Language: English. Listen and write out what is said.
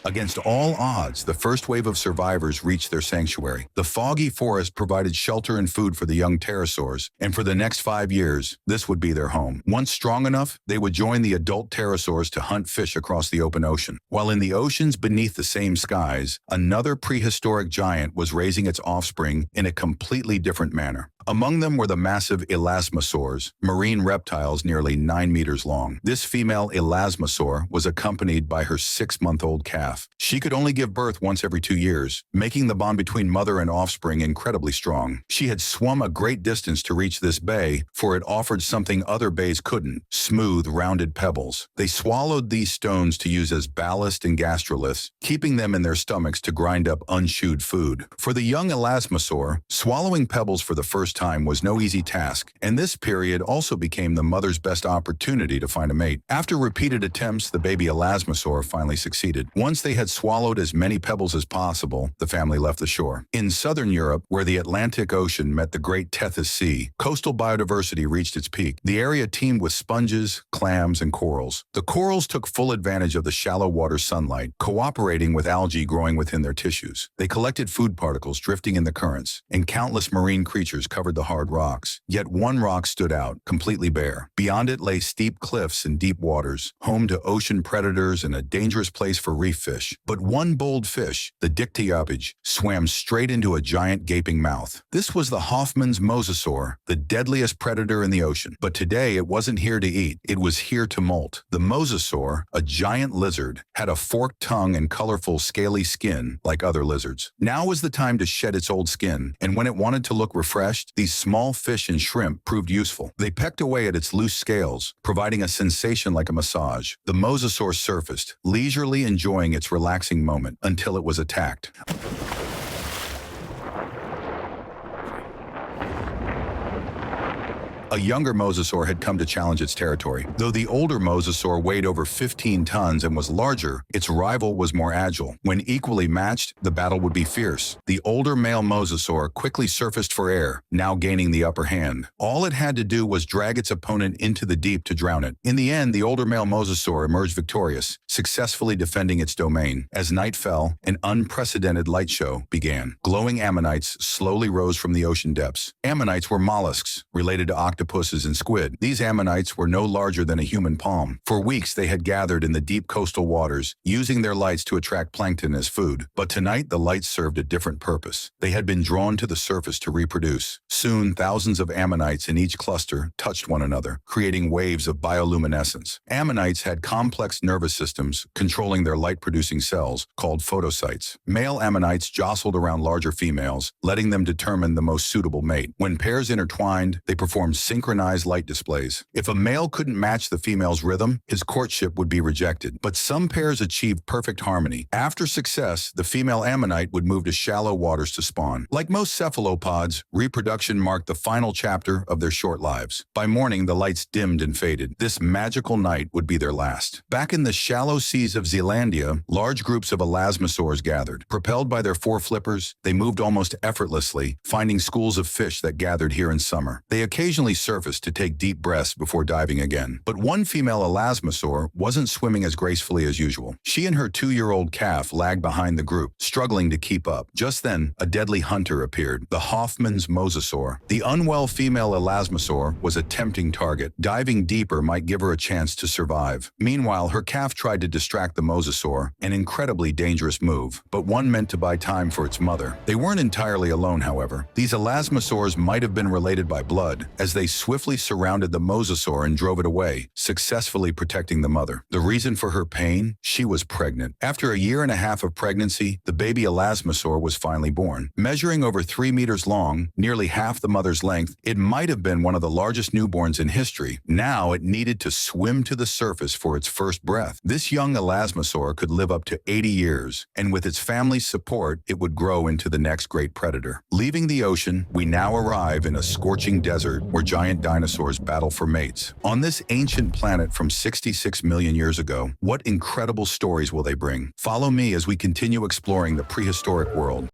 Against all odds, the first wave of survivors reached their sanctuary. The foggy forest provided shelter and food for the young pterosaurs, and for the next 5 years, this would be their home. Once strong enough, they would join the adult pterosaurs to hunt fish across the open ocean. While in the oceans beneath the same skies, another prehistoric giant was raising its offspring in a completely different manner. Among them were the massive elasmosaurs, marine reptiles nearly 9 meters long. This female elasmosaur was accompanied by her 6-month-old calf. She could only give birth once every 2 years, making the bond between mother and offspring incredibly strong. She had swum a great distance to reach this bay, for it offered something other bays couldn't: smooth, rounded pebbles. They swallowed these stones to use as ballast and gastroliths, keeping them in their stomachs to grind up unchewed food. For the young elasmosaur, swallowing pebbles for the first time was no easy task, and this period also became the mother's best opportunity to find a mate. After repeated attempts, the baby elasmosaur finally succeeded. Once they had swallowed as many pebbles as possible, the family left the shore. In southern Europe, where the Atlantic Ocean met the Great Tethys Sea, coastal biodiversity reached its peak. The area teemed with sponges, clams, and corals. The corals took full advantage of the shallow water sunlight, cooperating with algae growing within their tissues. They collected food particles drifting in the currents, and countless marine creatures covered the hard rocks. Yet one rock stood out, completely bare. Beyond it lay steep cliffs and deep waters, home to ocean predators and a dangerous place for reef fish. But one bold fish, the dictyostege, swam straight into a giant gaping mouth. This was the Hoffman's mosasaur, the deadliest predator in the ocean. But today it wasn't here to eat, it was here to molt. The mosasaur, a giant lizard, had a forked tongue and colorful scaly skin like other lizards. Now was the time to shed its old skin, and when it wanted to look refreshed, these small fish and shrimp proved useful. They pecked away at its loose scales, providing a sensation like a massage. The mosasaur surfaced, leisurely enjoying its relaxing moment, until it was attacked. A younger mosasaur had come to challenge its territory. Though the older mosasaur weighed over 15 tons and was larger, its rival was more agile. When equally matched, the battle would be fierce. The older male mosasaur quickly surfaced for air, now gaining the upper hand. All it had to do was drag its opponent into the deep to drown it. In the end, the older male mosasaur emerged victorious, successfully defending its domain. As night fell, an unprecedented light show began. Glowing ammonites slowly rose from the ocean depths. Ammonites were mollusks, related to octopuses and squid. These ammonites were no larger than a human palm. For weeks they had gathered in the deep coastal waters, using their lights to attract plankton as food. But tonight the lights served a different purpose. They had been drawn to the surface to reproduce. Soon thousands of ammonites in each cluster touched one another, creating waves of bioluminescence. Ammonites had complex nervous systems controlling their light-producing cells, called photocytes. Male ammonites jostled around larger females, letting them determine the most suitable mate. When pairs intertwined, they performed synchronized light displays. If a male couldn't match the female's rhythm, his courtship would be rejected. But some pairs achieved perfect harmony. After success, the female ammonite would move to shallow waters to spawn. Like most cephalopods, reproduction marked the final chapter of their short lives. By morning, the lights dimmed and faded. This magical night would be their last. Back in the shallow seas of Zealandia, large groups of elasmosaurs gathered. Propelled by their flippers, they moved almost effortlessly, finding schools of fish that gathered here in summer. They occasionally surfaced to take deep breaths before diving again. But one female elasmosaur wasn't swimming as gracefully as usual. She and her 2-year-old calf lagged behind the group, struggling to keep up. Just then, a deadly hunter appeared, the Hoffman's mosasaur. The unwell female elasmosaur was a tempting target. Diving deeper might give her a chance to survive. Meanwhile, her calf tried to distract the mosasaur, an incredibly dangerous move, but one meant to buy time for its mother. They weren't entirely alone, however. These elasmosaurs might have been related by blood, as they swiftly surrounded the mosasaur and drove it away, successfully protecting the mother. The reason for her pain? She was pregnant. After a 1.5 years of pregnancy, the baby elasmosaur was finally born. Measuring over 3 meters long, nearly half the mother's length, it might have been one of the largest newborns in history. Now it needed to swim to the surface for its first breath. This young elasmosaur could live up to 80 years, and with its family's support, it would grow into the next great predator. Leaving the ocean, we now arrive in a scorching desert where giant dinosaurs battle for mates. On this ancient planet from 66 million years ago, what incredible stories will they bring? Follow me as we continue exploring the prehistoric world.